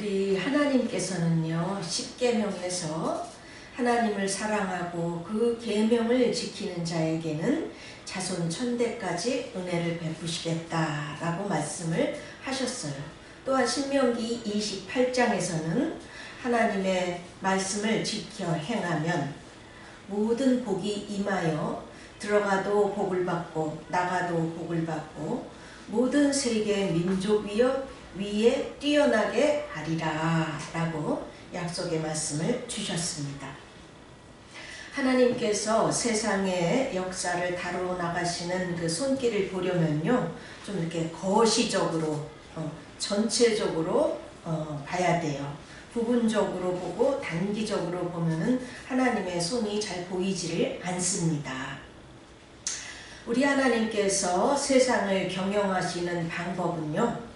우리 하나님께서는요, 십계명에서 하나님을 사랑하고 그 계명을 지키는 자에게는 자손 천대까지 은혜를 베푸시겠다라고 말씀을 하셨어요. 또한 신명기 28장에서는 하나님의 말씀을 지켜 행하면 모든 복이 임하여 들어가도 복을 받고 나가도 복을 받고 모든 세계 민족 위에 뛰어나게 하리라 라고 약속의 말씀을 주셨습니다. 하나님께서 세상의 역사를 다루어 나가시는 그 손길을 보려면요, 좀 이렇게 거시적으로 전체적으로 봐야 돼요. 부분적으로 보고 단기적으로 보면은 하나님의 손이 잘 보이지를 않습니다. 우리 하나님께서 세상을 경영하시는 방법은요,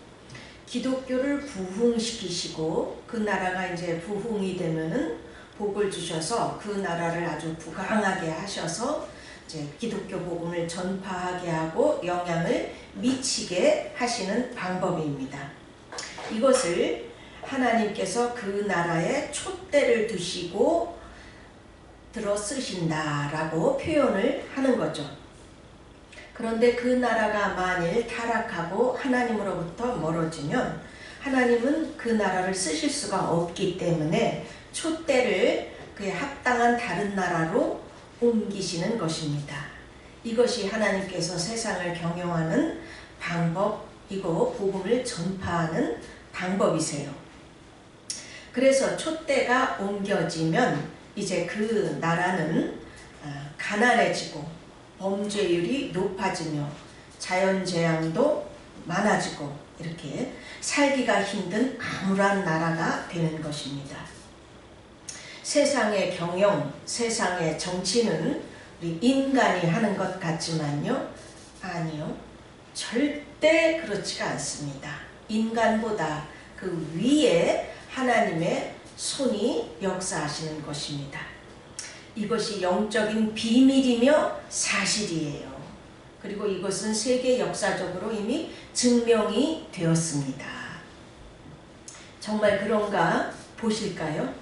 기독교를 부흥시키시고 그 나라가 이제 부흥이 되면은 복을 주셔서 그 나라를 아주 부강하게 하셔서 이제 기독교 복음을 전파하게 하고 영향을 미치게 하시는 방법입니다. 이것을 하나님께서 그 나라에 촛대를 두시고 들어 쓰신다라고 표현을 하는 거죠. 그런데 그 나라가 만일 타락하고 하나님으로부터 멀어지면 하나님은 그 나라를 쓰실 수가 없기 때문에 촛대를 그에 합당한 다른 나라로 옮기시는 것입니다. 이것이 하나님께서 세상을 경영하는 방법이고 복음을 전파하는 방법이세요. 그래서 촛대가 옮겨지면 이제 그 나라는 가난해지고 범죄율이 높아지며 자연재앙도 많아지고 이렇게 살기가 힘든 암울한 나라가 되는 것입니다. 세상의 경영, 세상의 정치는 우리 인간이 하는 것 같지만요, 아니요, 절대 그렇지가 않습니다. 인간보다 그 위에 하나님의 손이 역사하시는 것입니다. 이것이 영적인 비밀이며 사실이에요. 그리고 이것은 세계 역사적으로 이미 증명이 되었습니다. 정말 그런가 보실까요?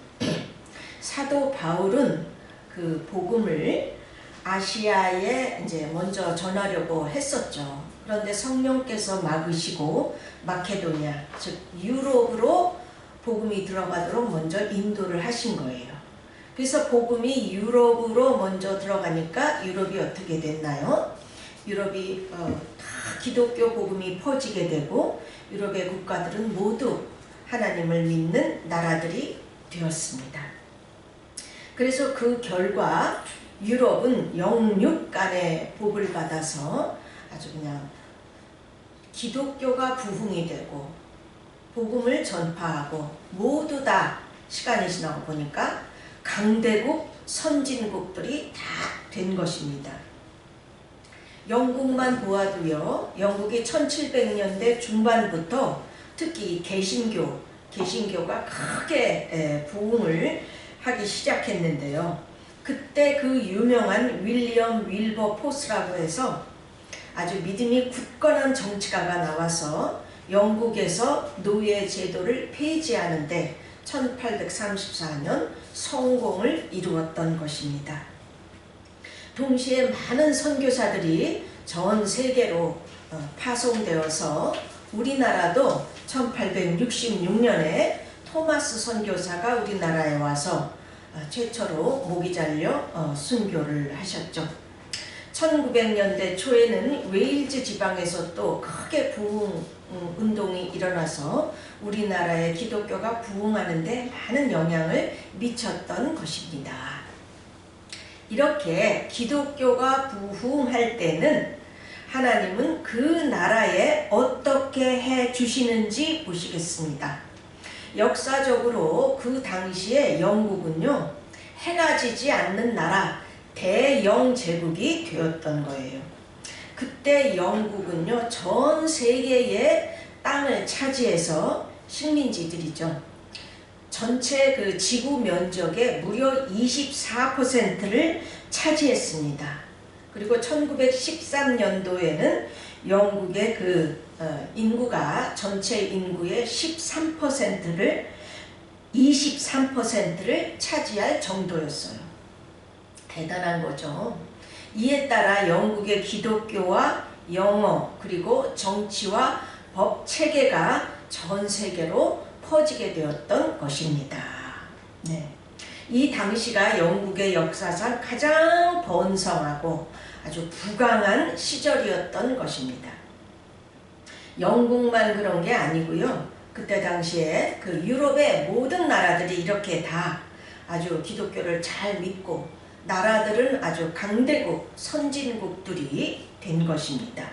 사도 바울은 그 복음을 아시아에 이제 먼저 전하려고 했었죠. 그런데 성령께서 막으시고 마케도니아, 즉 유럽으로 복음이 들어가도록 먼저 인도를 하신 거예요. 그래서 복음이 유럽으로 먼저 들어가니까 유럽이 어떻게 됐나요? 유럽이 다 기독교 복음이 퍼지게 되고 유럽의 국가들은 모두 하나님을 믿는 나라들이 되었습니다. 그래서 그 결과 유럽은 영육 간의 복을 받아서 아주 그냥 기독교가 부흥이 되고 복음을 전파하고 모두 다 시간이 지나고 보니까 강대국, 선진국들이 다 된 것입니다. 영국만 보아도요, 영국이 1700년대 중반부터 특히 개신교가 크게 부흥을 하기 시작했는데요. 그때 그 유명한 윌리엄 윌버포스라고 해서 아주 믿음이 굳건한 정치가가 나와서 영국에서 노예 제도를 폐지하는데 1834년 성공을 이루었던 것입니다. 동시에 많은 선교사들이 전 세계로 파송되어서 우리나라도 1866년에 토마스 선교사가 우리나라에 와서 최초로 목이 잘려 순교를 하셨죠. 1900년대 초에는 웨일즈 지방에서 또 크게 부흥 운동이 일어나서 우리나라의 기독교가 부흥하는 데 많은 영향을 미쳤던 것입니다. 이렇게 기독교가 부흥할 때는 하나님은 그 나라에 어떻게 해 주시는지 보시겠습니다. 역사적으로 그 당시에 영국은요, 해가 지지 않는 나라, 대영 제국이 되었던 거예요. 그때 영국은요, 전 세계의 땅을 차지해서 식민지들이죠. 전체 그 지구 면적의 무려 24%를 차지했습니다. 그리고 1913년도에는 영국의 그 인구가 전체 인구의 23%를 차지할 정도였어요. 대단한 거죠. 이에 따라 영국의 기독교와 영어 그리고 정치와 법 체계가 전 세계로 퍼지게 되었던 것입니다. 네. 이 당시가 영국의 역사상 가장 번성하고 아주 부강한 시절이었던 것입니다. 영국만 그런 게 아니고요. 그때 당시에 그 유럽의 모든 나라들이 이렇게 다 아주 기독교를 잘 믿고 나라들은 아주 강대국, 선진국들이 된 것입니다.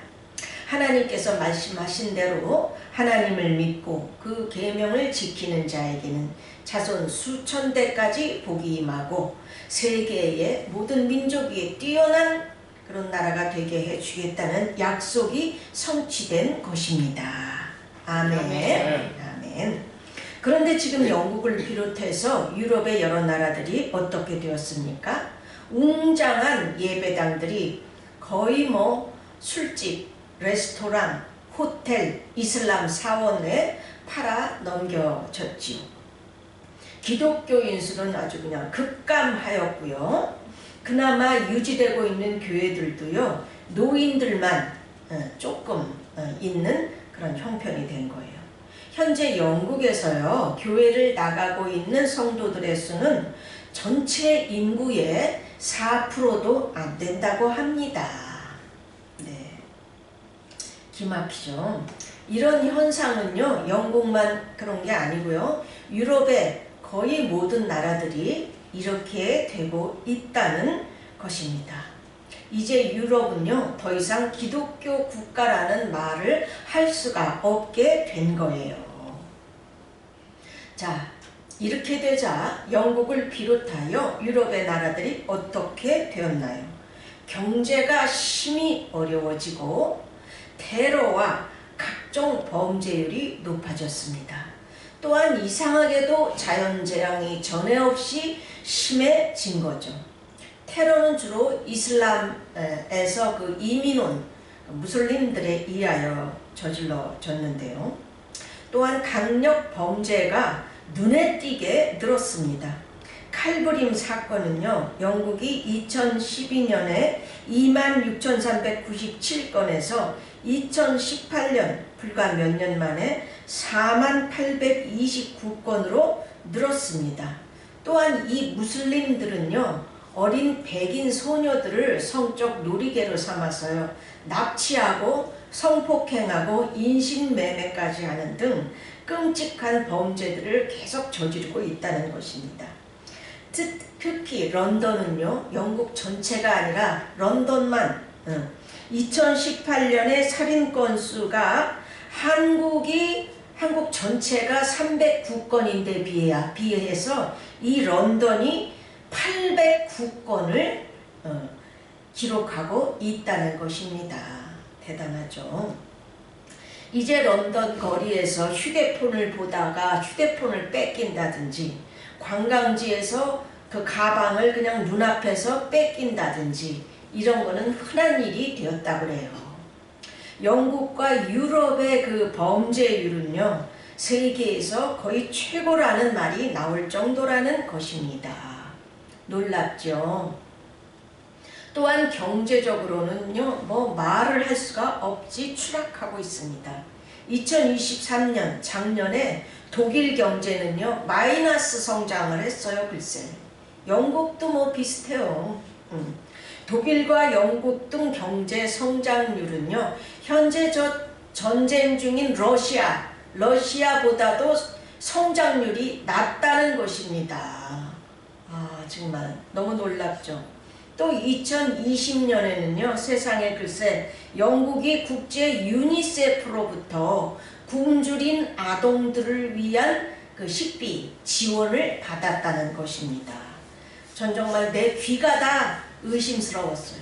하나님께서 말씀하신 대로 하나님을 믿고 그 계명을 지키는 자에게는 자손 수천 대까지 복이 임하고 세계의 모든 민족 위에 뛰어난 그런 나라가 되게 해주겠다는 약속이 성취된 것입니다. 아멘. 아멘. 그런데 지금 영국을 비롯해서 유럽의 여러 나라들이 어떻게 되었습니까? 웅장한 예배당들이 거의 술집, 레스토랑, 호텔, 이슬람 사원에 팔아 넘겨졌지요. 기독교인 수는 아주 그냥 급감하였고요. 그나마 유지되고 있는 교회들도요, 노인들만 조금 있는 그런 형편이 된 거예요. 현재 영국에서요, 교회를 나가고 있는 성도들의 수는 전체 인구의 4%도 안 된다고 합니다. 네. 기막히죠. 이런 현상은요, 영국만 그런 게 아니고요, 유럽의 거의 모든 나라들이 이렇게 되고 있다는 것입니다. 이제 유럽은요, 더 이상 기독교 국가라는 말을 할 수가 없게 된 거예요. 자, 이렇게 되자 영국을 비롯하여 유럽의 나라들이 어떻게 되었나요? 경제가 심히 어려워지고 테러와 각종 범죄율이 높아졌습니다. 또한 이상하게도 자연재앙이 전에 없이 심해진 거죠. 테러는 주로 이슬람에서 그 이민 온 무슬림들에 의하여 저질러졌는데요. 또한 강력 범죄가 눈에 띄게 늘었습니다. 칼부림 사건은요, 영국이 2012년에 26,397건에서 2018년 불과 몇 년 만에 4829건으로 늘었습니다. 또한 이 무슬림들은요, 어린 백인 소녀들을 성적 놀이개로 삼아서요, 납치하고 성폭행하고 인신매매까지 하는 등 끔찍한 범죄들을 계속 저지르고 있다는 것입니다. 특히 런던은요, 영국 전체가 아니라 런던만 2018년에 살인 건수가 한국 전체가 309건인데 비해서 이 런던이 809건을 기록하고 있다는 것입니다. 대단하죠. 이제 런던 거리에서 휴대폰을 보다가 휴대폰을 뺏긴다든지, 관광지에서 그 가방을 그냥 눈앞에서 뺏긴다든지, 이런 거는 흔한 일이 되었다고 그래요. 영국과 유럽의 그 범죄율은요, 세계에서 거의 최고라는 말이 나올 정도라는 것입니다. 놀랍죠? 또한 경제적으로는요, 말을 할 수가 없이 추락하고 있습니다. 2023년 작년에 독일 경제는요, 마이너스 성장을 했어요. 글쎄, 영국도 비슷해요. 독일과 영국 등 경제 성장률은요, 현재 전쟁 중인 러시아보다도 성장률이 낮다는 것입니다. 정말 너무 놀랍죠. 또 2020년에는요, 세상에 글쎄 영국이 국제 유니세프로부터 굶주린 아동들을 위한 그 식비 지원을 받았다는 것입니다. 전 정말 내 귀가 다 의심스러웠어요.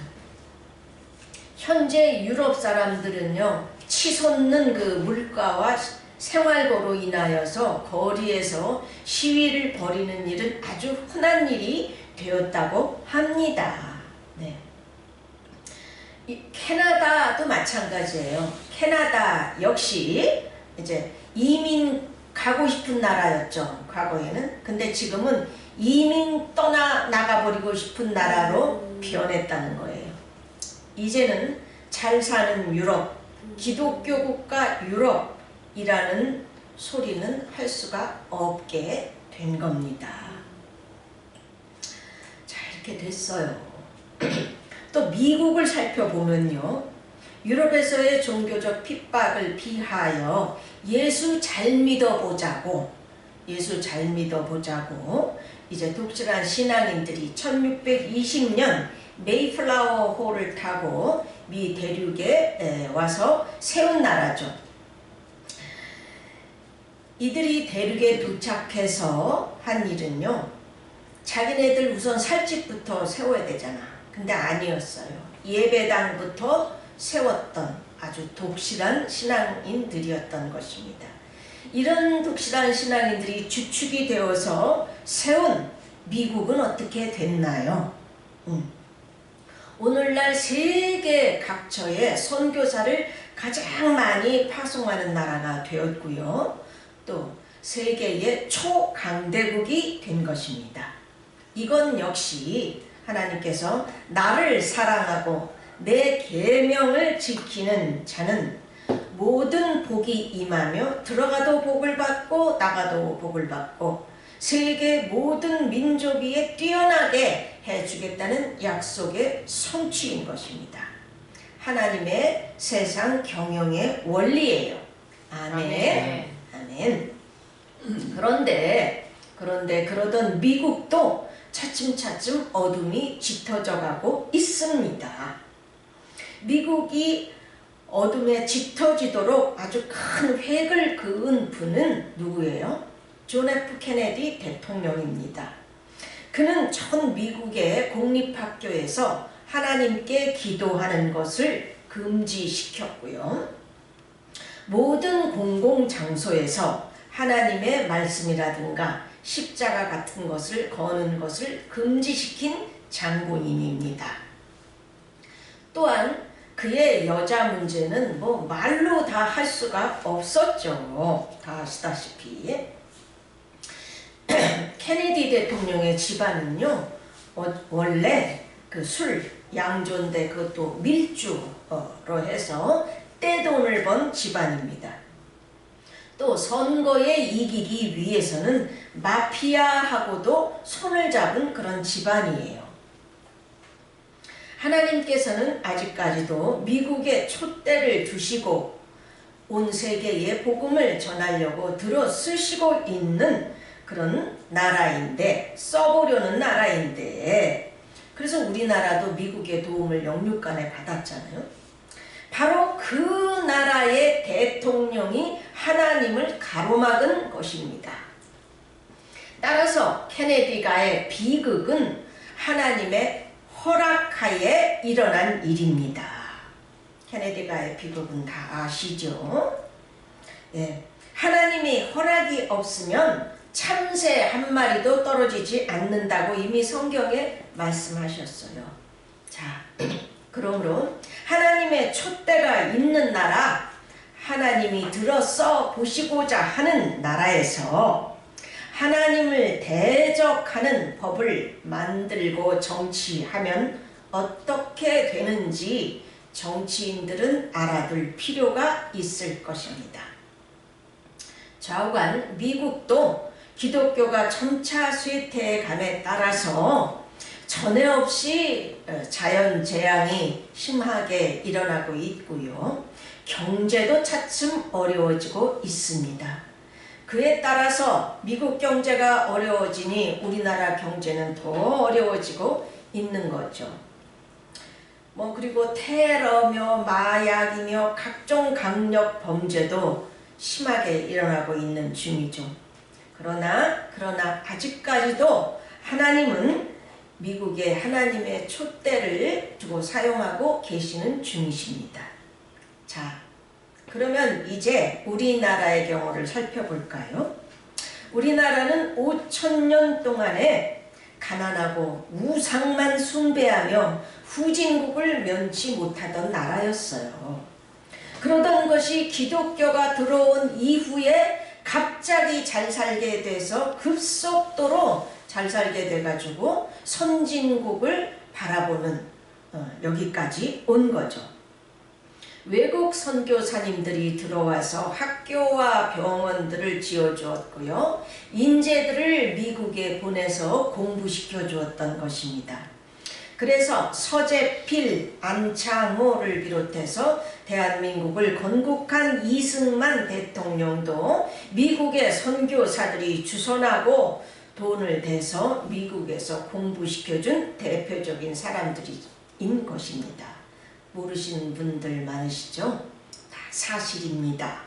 현재 유럽 사람들은요, 치솟는 그 물가와 생활고로 인하여서 거리에서 시위를 벌이는 일은 아주 흔한 일이 되었다고 합니다. 네. 이 캐나다도 마찬가지예요. 캐나다 역시 이제 이민 가고 싶은 나라였죠. 과거에는. 근데 지금은 이민 나가버리고 싶은 나라로 변했다는 거예요. 이제는 잘 사는 유럽, 기독교 국가 유럽이라는 소리는 할 수가 없게 된 겁니다. 자, 이렇게 됐어요. 또 미국을 살펴보면요. 유럽에서의 종교적 핍박을 피하여 예수 잘 믿어보자고 이제 독실한 신앙인들이 1620년 메이플라워 호를 타고 미 대륙에 와서 세운 나라죠. 이들이 대륙에 도착해서 한 일은요. 자기네들 우선 살집부터 세워야 되잖아. 근데 아니었어요. 예배당부터 세웠던 아주 독실한 신앙인들이었던 것입니다. 이런 독실한 신앙인들이 주축이 되어서 세운 미국은 어떻게 됐나요? 오늘날 세계 각처에 선교사를 가장 많이 파송하는 나라가 되었고요. 또 세계의 초강대국이 된 것입니다. 이건 역시 하나님께서 나를 사랑하고 내 계명을 지키는 자는 모든 복이 임하며 들어가도 복을 받고 나가도 복을 받고 세계 모든 민족 위에 뛰어나게 해주겠다는 약속의 성취인 것입니다. 하나님의 세상 경영의 원리예요. 아멘. 아멘. 그런데 그러던 미국도 차츰차츰 어둠이 짙어져 가고 있습니다. 미국이 어둠에 짙어지도록 아주 큰 획을 그은 분은 누구예요? 존 F 케네디 대통령입니다. 그는 전 미국의 공립학교에서 하나님께 기도하는 것을 금지시켰고요. 모든 공공장소에서 하나님의 말씀이라든가 십자가 같은 것을 거는 것을 금지시킨 장본인입니다. 또한 그의 여자 문제는 뭐 말로 다 할 수가 없었죠. 다 아시다시피. 케네디 대통령의 집안은요, 원래 그 술, 양조인데 그것도 밀주로 해서 떼돈을 번 집안입니다. 또 선거에 이기기 위해서는 마피아하고도 손을 잡은 그런 집안이에요. 하나님께서는 아직까지도 미국에 촛대를 두시고 온 세계에 복음을 전하려고 들어 쓰시고 있는 그런 나라인데, 써보려는 나라인데, 그래서 우리나라도 미국의 도움을 영육간에 받았잖아요. 바로 그 나라의 대통령이 하나님을 가로막은 것입니다. 따라서 케네디가의 비극은 하나님의 허락하에 일어난 일입니다. 케네디가의 비극은 다 아시죠? 네. 하나님이 허락이 없으면 참새 한 마리도 떨어지지 않는다고 이미 성경에 말씀하셨어요. 자, 그러므로 하나님의 촛대가 있는 나라, 하나님이 들어서 보시고자 하는 나라에서 하나님을 대적하는 법을 만들고 정치하면 어떻게 되는지 정치인들은 알아둘 필요가 있을 것입니다. 좌우간 미국도 기독교가 점차 쇠퇴감에 따라서 전에 없이 자연재앙이 심하게 일어나고 있고요. 경제도 차츰 어려워지고 있습니다. 그에 따라서 미국 경제가 어려워지니 우리나라 경제는 더 어려워지고 있는 거죠. 그리고 테러며 마약이며 각종 강력 범죄도 심하게 일어나고 있는 중이죠. 그러나 아직까지도 하나님은 미국에 하나님의 촛대를 두고 사용하고 계시는 중이십니다. 자, 그러면 이제 우리나라의 경우를 살펴볼까요? 우리나라는 5,000년 동안에 가난하고 우상만 숭배하며 후진국을 면치 못하던 나라였어요. 그러던 것이 기독교가 들어온 이후에 갑자기 잘 살게 돼서 급속도로 잘 살게 돼가지고 선진국을 바라보는 여기까지 온 거죠. 외국 선교사님들이 들어와서 학교와 병원들을 지어주었고요. 인재들을 미국에 보내서 공부시켜 주었던 것입니다. 그래서 서재필, 안창호를 비롯해서 대한민국을 건국한 이승만 대통령도 미국의 선교사들이 주선하고 돈을 대서 미국에서 공부시켜준 대표적인 사람들인 것입니다. 모르시는 분들 많으시죠? 다 사실입니다.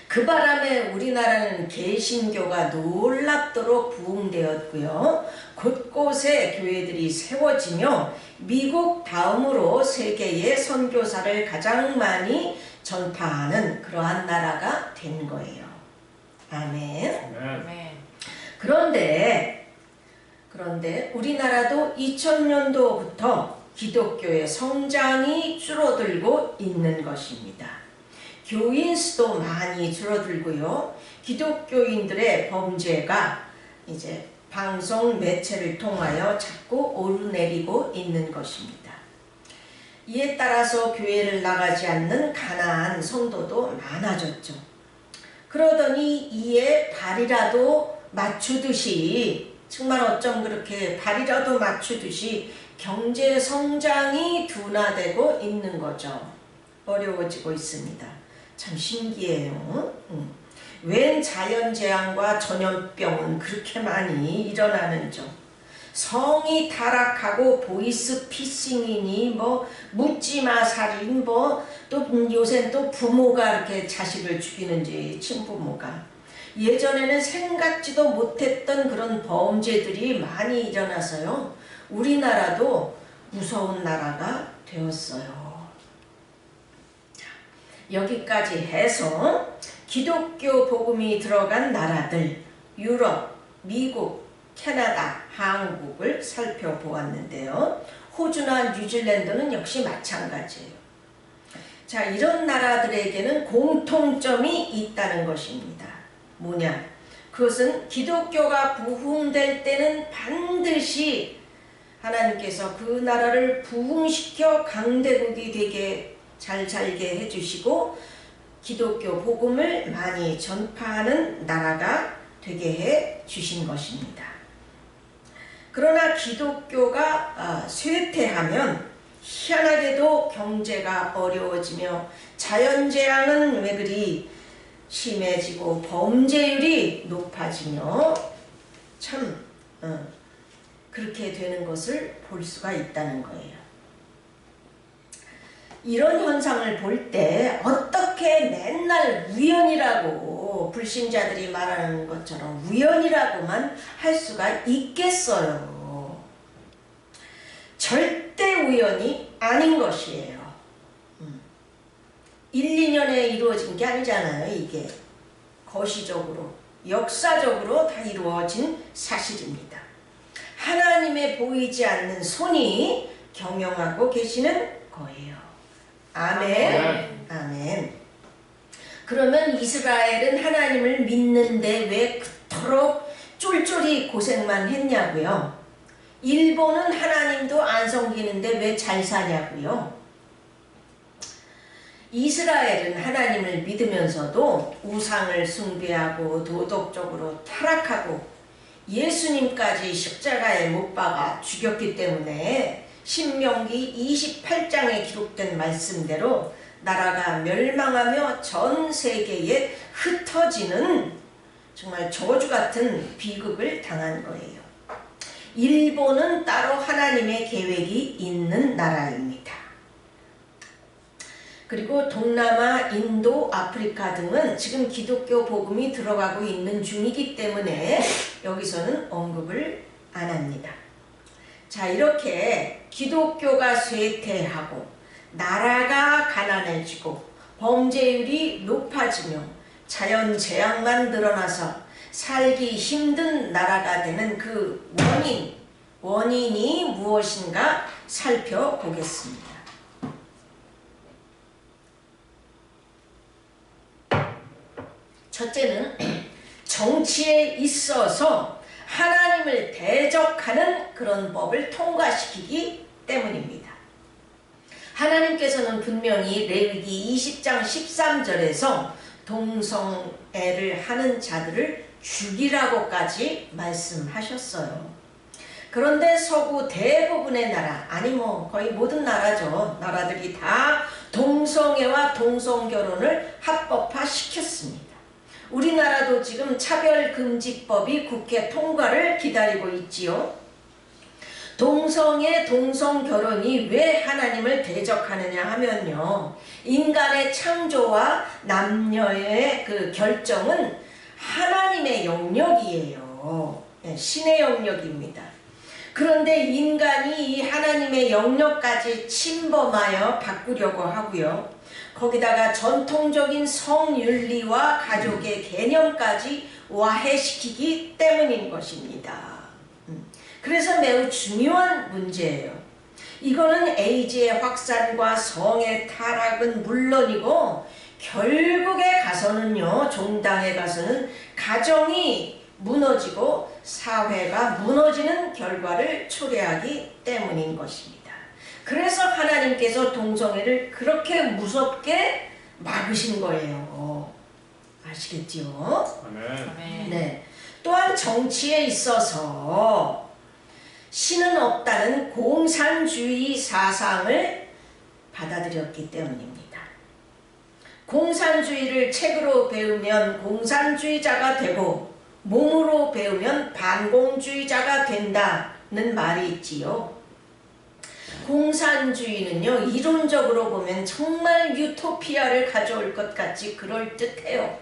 그 바람에 우리나라는 개신교가 놀랍도록 부흥되었고요. 곳곳에 교회들이 세워지며 미국 다음으로 세계의 선교사를 가장 많이 전파하는 그러한 나라가 된 거예요. 아멘. 그런데 우리나라도 2000년도부터 기독교의 성장이 줄어들고 있는 것입니다. 교인 수도 많이 줄어들고요. 기독교인들의 범죄가 이제 방송 매체를 통하여 자꾸 오르내리고 있는 것입니다. 이에 따라서 교회를 나가지 않는 가난한 성도도 많아졌죠. 그러더니 이에 발이라도 맞추듯이, 정말 어쩜 그렇게 발이라도 맞추듯이 경제 성장이 둔화되고 있는 거죠. 어려워지고 있습니다. 참 신기해요. 웬 자연재앙과 전염병은 그렇게 많이 일어나는죠. 성이 타락하고 보이스피싱이니 뭐 묻지마 살인, 뭐 또 요새 또 부모가 이렇게 자식을 죽이는지, 친부모가. 예전에는 생각지도 못했던 그런 범죄들이 많이 일어나서요. 우리나라도 무서운 나라가 되었어요. 자, 여기까지 해서 기독교 복음이 들어간 나라들, 유럽, 미국, 캐나다, 한국을 살펴보았는데요. 호주나 뉴질랜드는 역시 마찬가지예요. 자, 이런 나라들에게는 공통점이 있다는 것입니다. 뭐냐? 그것은 기독교가 부흥될 때는 반드시 하나님께서 그 나라를 부흥시켜 강대국이 되게 잘 살게 해주시고 기독교 복음을 많이 전파하는 나라가 되게 해 주신 것입니다. 그러나 기독교가 쇠퇴하면 희한하게도 경제가 어려워지며 자연재앙은 왜 그리 심해지고 범죄율이 높아지며 참 그렇게 되는 것을 볼 수가 있다는 거예요. 이런 현상을 볼 때 어떻게 맨날 우연이라고 불신자들이 말하는 것처럼 우연이라고만 할 수가 있겠어요. 절대 우연이 아닌 것이에요. 1, 2년에 이루어진 게 아니잖아요. 이게 거시적으로, 역사적으로 다 이루어진 사실입니다. 하나님의 보이지 않는 손이 경영하고 계시는 거예요. 아멘. 아멘. 그러면 이스라엘은 하나님을 믿는데 왜 그토록 쫄쫄이 고생만 했냐고요? 일본은 하나님도 안 섬기는데 왜 잘 사냐고요? 이스라엘은 하나님을 믿으면서도 우상을 숭배하고 도덕적으로 타락하고 예수님까지 십자가에 못 박아 죽였기 때문에 신명기 28장에 기록된 말씀대로 나라가 멸망하며 전 세계에 흩어지는 정말 저주 같은 비극을 당한 거예요. 일본은 따로 하나님의 계획이 있는 나라입니다. 그리고 동남아, 인도, 아프리카 등은 지금 기독교 복음이 들어가고 있는 중이기 때문에 여기서는 언급을 안 합니다. 자, 이렇게 기독교가 쇠퇴하고 나라가 가난해지고 범죄율이 높아지며 자연재앙만 늘어나서 살기 힘든 나라가 되는 그 원인이 무엇인가 살펴보겠습니다. 첫째는 정치에 있어서 하나님을 대적하는 그런 법을 통과시키기 때문입니다. 하나님께서는 분명히 레위기 20장 13절에서 동성애를 하는 자들을 죽이라고까지 말씀하셨어요. 그런데 서구 대부분의 나라, 아니 뭐 거의 모든 나라들이 다 동성애와 동성결혼을 합법화 시켰습니다. 우리나라도 지금 차별금지법이 국회 통과를 기다리고 있지요. 동성애, 동성결혼이 왜 하나님을 대적하느냐 하면요, 인간의 창조와 남녀의 그 결정은 하나님의 영역이에요. 신의 영역입니다. 그런데 인간이 이 하나님의 영역까지 침범하여 바꾸려고 하고요, 거기다가 전통적인 성윤리와 가족의 개념까지 와해시키기 때문인 것입니다. 그래서 매우 중요한 문제예요. 이거는 에이즈의 확산과 성의 타락은 물론이고 결국에 가서는요, 종당에 가서는 가정이 무너지고 사회가 무너지는 결과를 초래하기 때문인 것입니다. 그래서 하나님께서 동성애를 그렇게 무섭게 막으신 거예요. 아시겠지요? 아멘. 네. 또한 정치에 있어서 신은 없다는 공산주의 사상을 받아들였기 때문입니다. 공산주의를 책으로 배우면 공산주의자가 되고 몸으로 배우면 반공주의자가 된다는 말이 있지요. 공산주의는요, 이론적으로 보면 정말 유토피아를 가져올 것 같이 그럴듯해요.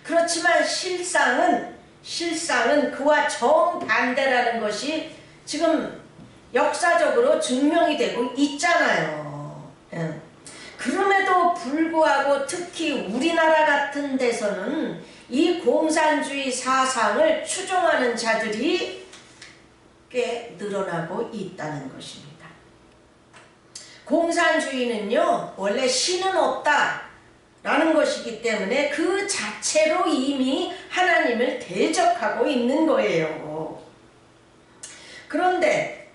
그렇지만 실상은 그와 정반대라는 것이 지금 역사적으로 증명이 되고 있잖아요. 그럼에도 불구하고 특히 우리나라 같은 데서는 이 공산주의 사상을 추종하는 자들이 꽤 늘어나고 있다는 것입니다. 공산주의는요, 원래 신은 없다라는 것이기 때문에 그 자체로 이미 하나님을 대적하고 있는 거예요. 그런데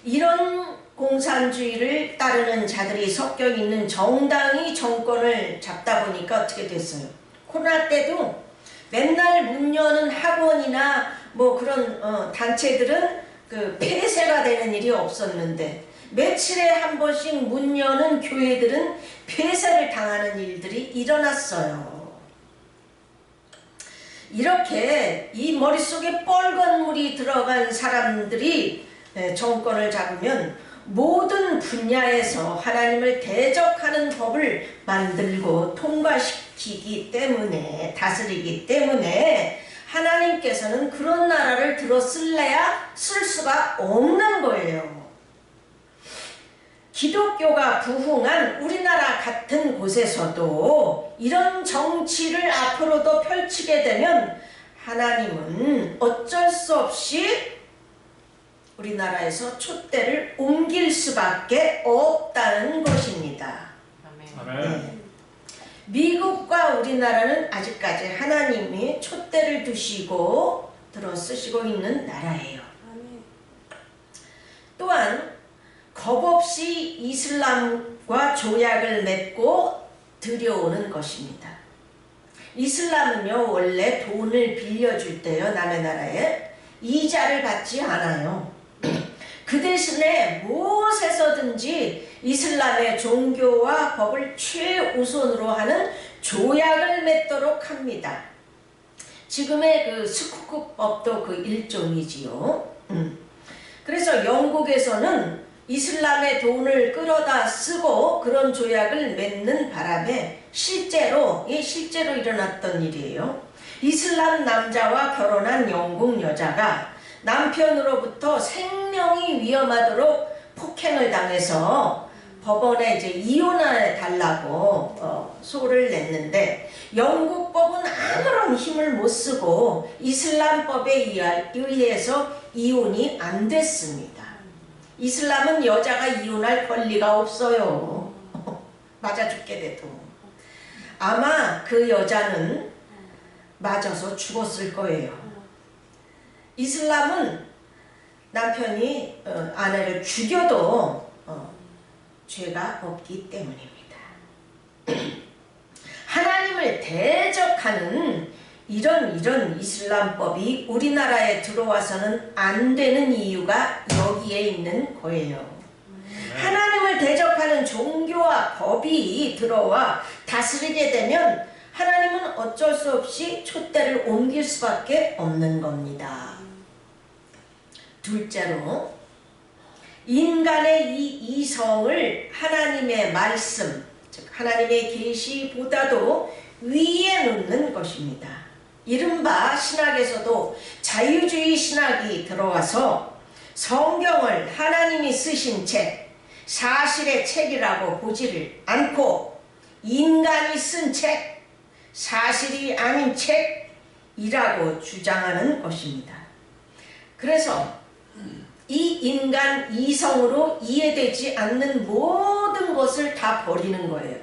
이런 공산주의를 따르는 자들이 섞여 있는 정당이 정권을 잡다 보니까 어떻게 됐어요? 코로나 때도 맨날 문 여는 학원이나 뭐 그런 단체들은 그 폐쇄가 되는 일이 없었는데, 며칠에 한 번씩 문 여는 교회들은 폐쇄를 당하는 일들이 일어났어요. 이렇게 이 머릿속에 뻘건 물이 들어간 사람들이 정권을 잡으면 모든 분야에서 하나님을 대적하는 법을 만들고 통과시키기 때문에, 다스리기 때문에 하나님께서는 그런 나라를 들어 쓸래야 쓸 수가 없는 거예요. 기독교가 부흥한 우리나라 같은 곳에서도 이런 정치를 앞으로도 펼치게 되면 하나님은 어쩔 수 없이 우리나라에서 촛대를 옮길 수밖에 없다는 것입니다. 아멘. 네. 미국과 우리나라는 아직까지 하나님이 촛대를 두시고 들어 쓰시고 있는 나라예요. 또한 겁없이 이슬람과 조약을 맺고 들여오는 것입니다. 이슬람은요, 원래 돈을 빌려줄 때요, 남의 나라에 이자를 받지 않아요. 그 대신에 무엇에서든지 이슬람의 종교와 법을 최우선으로 하는 조약을 맺도록 합니다. 지금의 그 스쿠크법도 그 일종이지요. 그래서 영국에서는 이슬람의 돈을 끌어다 쓰고 그런 조약을 맺는 바람에 실제로 일어났던 일이에요. 이슬람 남자와 결혼한 영국 여자가 남편으로부터 생명이 위험하도록 폭행을 당해서 법원에 이제 이혼해 달라고 소를 냈는데 영국 법은 아무런 힘을 못 쓰고 이슬람법에 의해서 이혼이 안 됐습니다. 이슬람은 여자가 이혼할 권리가 없어요. 맞아 죽게 돼도. 아마 그 여자는 맞아서 죽었을 거예요. 이슬람은 남편이 아내를 죽여도 죄가 없기 때문입니다. 하나님을 대적하는 이런 이슬람법이 우리나라에 들어와서는 안 되는 이유가 여기에 있는 거예요. 하나님을 대적하는 종교와 법이 들어와 다스리게 되면 하나님은 어쩔 수 없이 촛대를 옮길 수밖에 없는 겁니다. 둘째로 인간의 이 이성을 하나님의 말씀, 즉 하나님의 계시보다도 위에 놓는 것입니다. 이른바 신학에서도 자유주의 신학이 들어와서 성경을 하나님이 쓰신 책, 사실의 책이라고 보지를 않고 인간이 쓴 책, 사실이 아닌 책이라고 주장하는 것입니다. 그래서 이 인간 이성으로 이해되지 않는 모든 것을 다 버리는 거예요.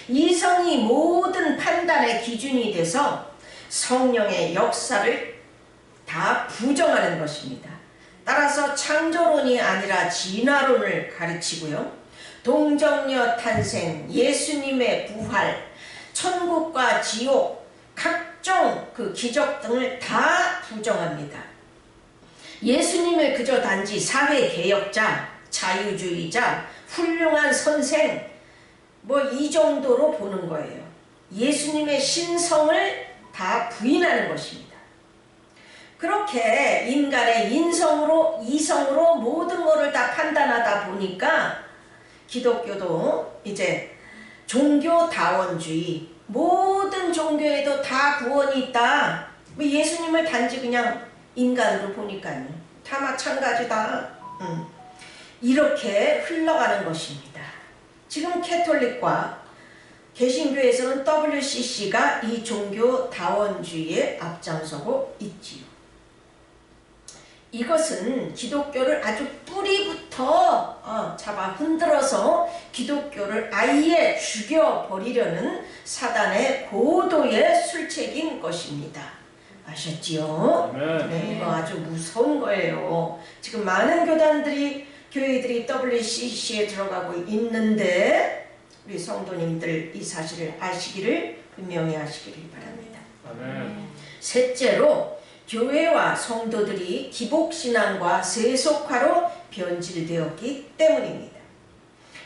이성이 모든 판단의 기준이 돼서 성령의 역사를 다 부정하는 것입니다. 따라서 창조론이 아니라 진화론을 가르치고요. 동정녀 탄생, 예수님의 부활, 천국과 지옥, 각종 그 기적 등을 다 부정합니다. 예수님을 그저 단지 사회개혁자, 자유주의자, 훌륭한 선생 뭐 이 정도로 보는 거예요. 예수님의 신성을 다 부인하는 것입니다. 그렇게 인간의 인성으로 이성으로 모든 것을 다 판단하다 보니까 기독교도 이제 종교다원주의, 모든 종교에도 다 구원이 있다. 예수님을 단지 그냥 인간으로 보니까요. 다 마찬가지다. 이렇게 흘러가는 것입니다. 지금 캐톨릭과 개신교에서는 WCC가 이 종교다원주의에 앞장서고 있지요. 이것은 기독교를 아주 뿌리부터 잡아 흔들어서 기독교를 아예 죽여버리려는 사단의 고도의 술책인 것입니다. 아셨지요? 네, 이거 아주 무서운 거예요. 지금 많은 교회들이 WCC에 들어가고 있는데 우리 성도님들 이 사실을 아시기를 분명히 하시기를 바랍니다. 셋째로 교회와 성도들이 기복신앙과 세속화로 변질되었기 때문입니다.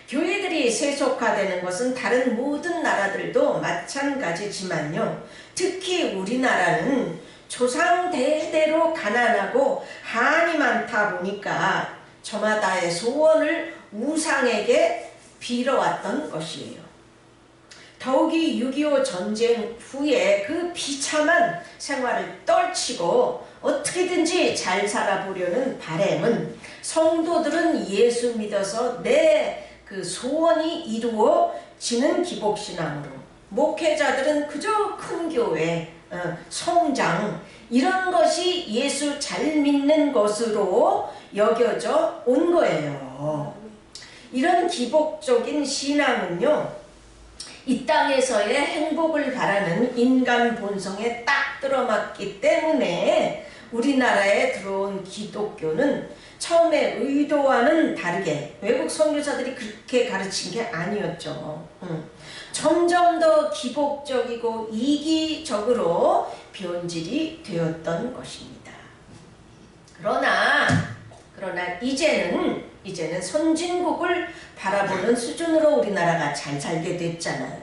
교회들이 세속화되는 것은 다른 모든 나라들도 마찬가지지만요. 특히 우리나라는 조상 대대로 가난하고 한이 많다 보니까 저마다의 소원을 우상에게 빌어왔던 것이에요. 더욱이 6.25 전쟁 후에 그 비참한 생활을 떨치고 어떻게든지 잘 살아보려는 바람은 성도들은 예수 믿어서 내 그 소원이 이루어지는 기복신앙으로, 목회자들은 그저 큰 교회, 성장 이런 것이 예수 잘 믿는 것으로 여겨져 온 거예요. 이런 기복적인 신앙은요, 이 땅에서의 행복을 바라는 인간 본성에 딱 들어맞기 때문에 우리나라에 들어온 기독교는 처음에 의도와는 다르게 외국 선교사들이 그렇게 가르친 게 아니었죠. 점점 더 기복적이고 이기적으로 변질이 되었던 것입니다. 그러나 이제는 선진국을 바라보는 수준으로 우리나라가 잘 살게 됐잖아요.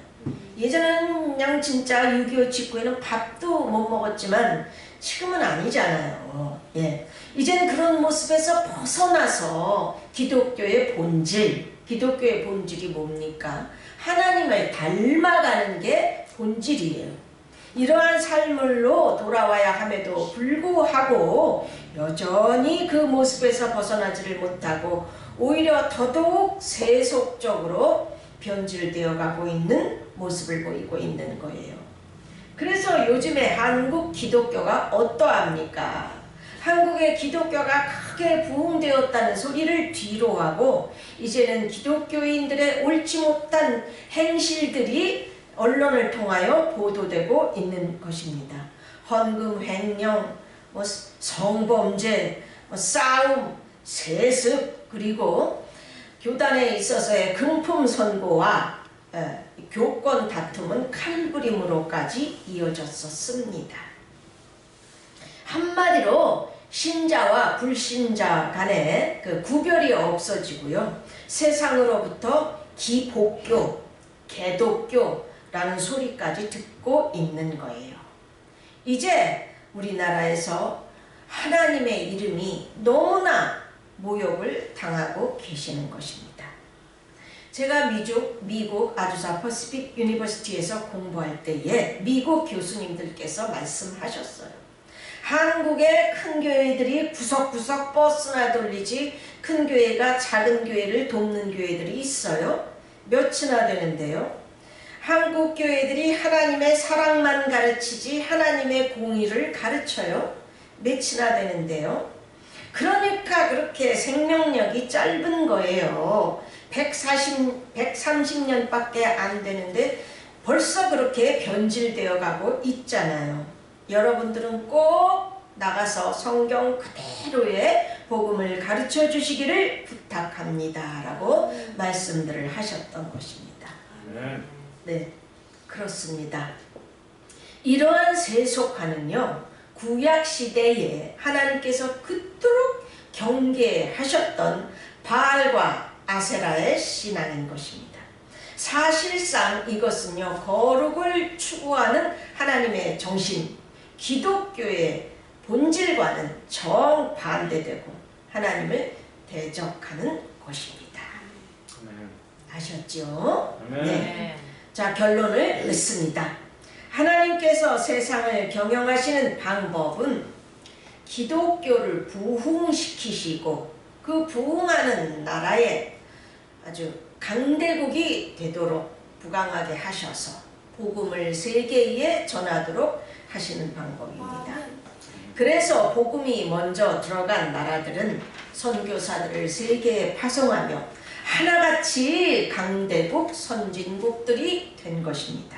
예전에는 그냥 진짜 6.25 직후에는 밥도 못 먹었지만 지금은 아니잖아요. 예. 이제는 그런 모습에서 벗어나서 기독교의 본질이 뭡니까? 하나님을 닮아가는 게 본질이에요. 이러한 삶으로 돌아와야 함에도 불구하고 여전히 그 모습에서 벗어나지를 못하고 오히려 더더욱 세속적으로 변질되어 가고 있는 모습을 보이고 있는 거예요. 그래서 요즘에 한국 기독교가 어떠합니까? 한국의 기독교가 크게 부흥되었다는 소리를 뒤로하고 이제는 기독교인들의 옳지 못한 행실들이 언론을 통하여 보도되고 있는 것입니다. 헌금 횡령, 성범죄, 싸움, 세습, 그리고 교단에 있어서의 금품 선고와 교권 다툼은 칼부림으로까지 이어졌었습니다. 한마디로 신자와 불신자 간의 그 구별이 없어지고요. 세상으로부터 기복교, 개독교라는 소리까지 듣고 있는 거예요. 이제 우리나라에서 하나님의 이름이 너무나 모욕을 당하고 계시는 것입니다. 제가 미국 아주사 퍼시픽 유니버시티에서 공부할 때에 미국 교수님들께서 말씀하셨어요. 한국의 큰 교회들이 구석구석 버스나 돌리지 큰 교회가 작은 교회를 돕는 교회들이 있어요. 몇이나 되는데요. 한국 교회들이 하나님의 사랑만 가르치지 하나님의 공의를 가르쳐요. 몇이나 되는데요. 그러니까 그렇게 생명력이 짧은 거예요. 130년밖에 안 되는데 벌써 그렇게 변질되어 가고 있잖아요. 여러분들은 꼭 나가서 성경 그대로의 복음을 가르쳐 주시기를 부탁합니다. 라고 말씀들을 하셨던 것입니다. 네, 그렇습니다. 이러한 세속화는요, 구약시대에 하나님께서 그토록 경계하셨던 바알과 아세라의 신앙인 것입니다. 사실상 이것은요, 거룩을 추구하는 하나님의 정신, 기독교의 본질과는 정반대되고 하나님을 대적하는 것입니다. 아셨죠? 네. 자, 결론을 넣습니다. 하나님께서 세상을 경영하시는 방법은 기독교를 부흥시키시고 그 부흥하는 나라에 아주 강대국이 되도록 부강하게 하셔서 복음을 세계에 전하도록 하시는 방법입니다. 그래서 복음이 먼저 들어간 나라들은 선교사들을 세계에 파송하며 하나같이 강대국 선진국들이 된 것입니다.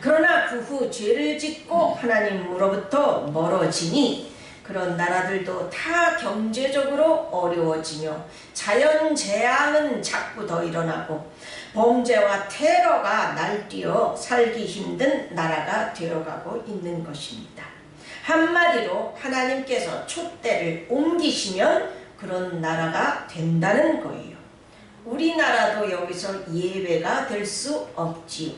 그러나 그 후 죄를 짓고 하나님으로부터 멀어지니 그런 나라들도 다 경제적으로 어려워지며 자연재앙은 자꾸 더 일어나고 범죄와 테러가 날뛰어 살기 힘든 나라가 되어가고 있는 것입니다. 한마디로 하나님께서 촛대를 옮기시면 그런 나라가 된다는 거예요. 우리나라도 여기서 예외가 될 수 없지요.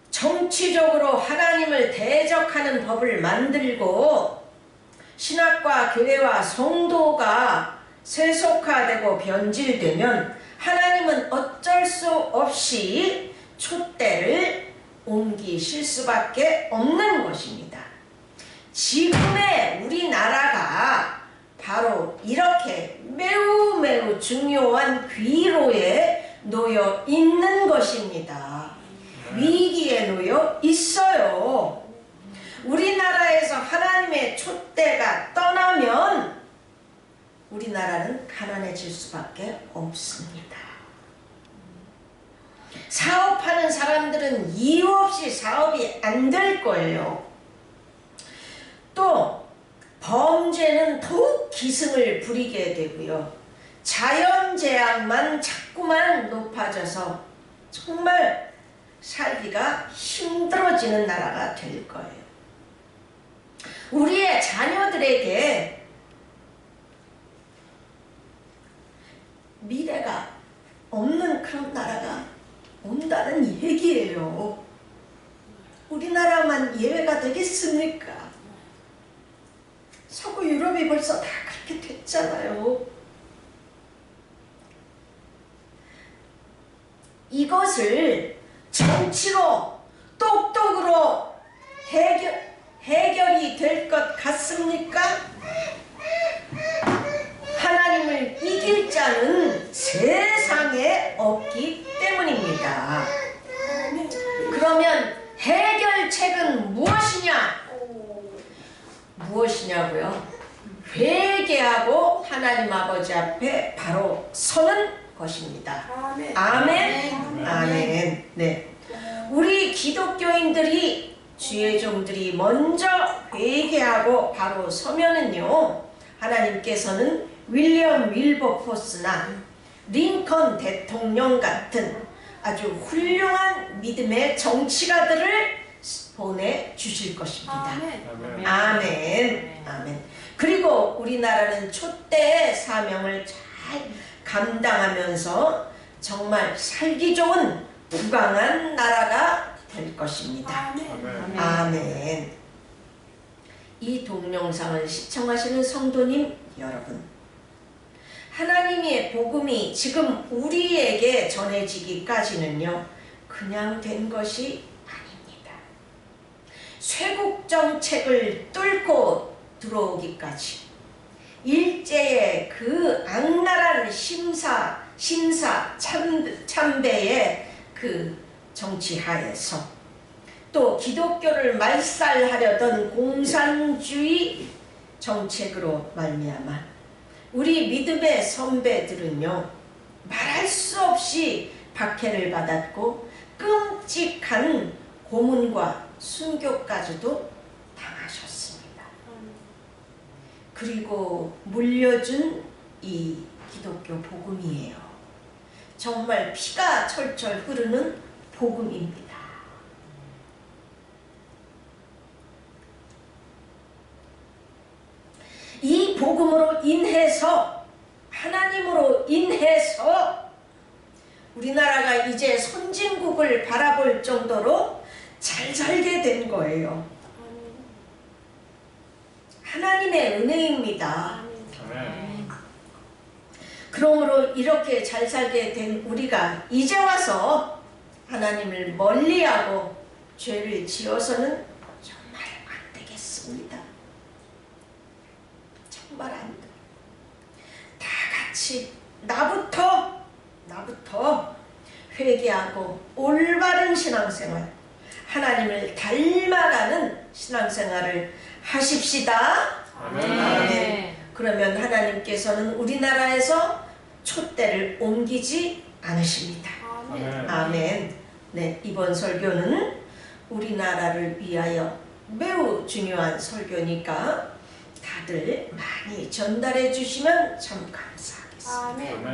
정치적으로 하나님을 대적하는 법을 만들고 신학과 교회와 성도가 세속화되고 변질되면 하나님은 어쩔 수 없이 촛대를 옮기실 수밖에 없는 것입니다. 지금의 우리나라가 바로 이렇게 매우 중요한 귀로에 놓여 있는 것입니다. 위기에 놓여 있어요. 우리나라에서 하나님의 촛대가 떠나면 우리나라는 가난해질 수밖에 없습니다. 사업하는 사람들은 이유 없이 사업이 안 될 거예요. 또 범죄는 더욱 기승을 부리게 되고요. 자연재앙만 자꾸만 높아져서 정말 살기가 힘들어지는 나라가 될 거예요. 우리의 자녀들에게 미래가 없는 그런 나라가 온다는 얘기예요. 우리나라만 예외가 되겠습니까? 서구 유럽이 벌써 다 그렇게 됐잖아요. 이것을 정치로 똑똑으로 해결이 될 것 같습니까? 하나님을 이길 자는 세상에 없기 때문입니다. 그러면 해결책은 무엇이냐고요? 회개하고 하나님 아버지 앞에 바로 서는 것입니다. 아멘. 아멘. 네. 우리 기독교인들이 주의 종들이 먼저 회개하고 바로 서면은요, 하나님께서는 윌리엄 윌버포스나 링컨 대통령 같은 아주 훌륭한 믿음의 정치가들을 보내주실 것입니다. 아멘. 아멘. 아멘. 그리고 우리나라는 초대의 사명을 잘 감당하면서 정말 살기 좋은 부강한 나라가 될 것입니다. 아멘. 아멘. 이 동영상을 시청하시는 성도님 여러분, 하나님의 복음이 지금 우리에게 전해지기까지는요, 그냥 된 것이 아닙니다. 쇄국 정책을 뚫고 들어오기까지 일제의 그 악랄한 신사 참배의 그 정치하에서 또 기독교를 말살하려던 공산주의 정책으로 말미암아 우리 믿음의 선배들은요, 말할 수 없이 박해를 받았고 끔찍한 고문과 순교까지도 당하셨습니다. 그리고 물려준 이 기독교 복음이에요. 정말 피가 철철 흐르는 복음입니다. 이 복음으로 인해서, 하나님으로 인해서 우리나라가 이제 선진국을 바라볼 정도로 잘 살게 된 거예요. 하나님의 은혜입니다. 아멘. 그러므로 이렇게 잘 살게 된 우리가 이제 와서 하나님을 멀리하고 죄를 지어서는 정말 안 되겠습니다. 정말 안 돼. 다 같이 나부터 회개하고 올바른 신앙생활, 하나님을 닮아가는 신앙생활을 하십시다. 아멘. 아멘. 그러면 하나님께서는 우리나라에서 촛대를 옮기지 않으십니다. 아멘. 아멘. 네, 이번 설교는 우리나라를 위하여 매우 중요한 설교니까 다들 많이 전달해 주시면 참 감사하겠습니다. 아멘.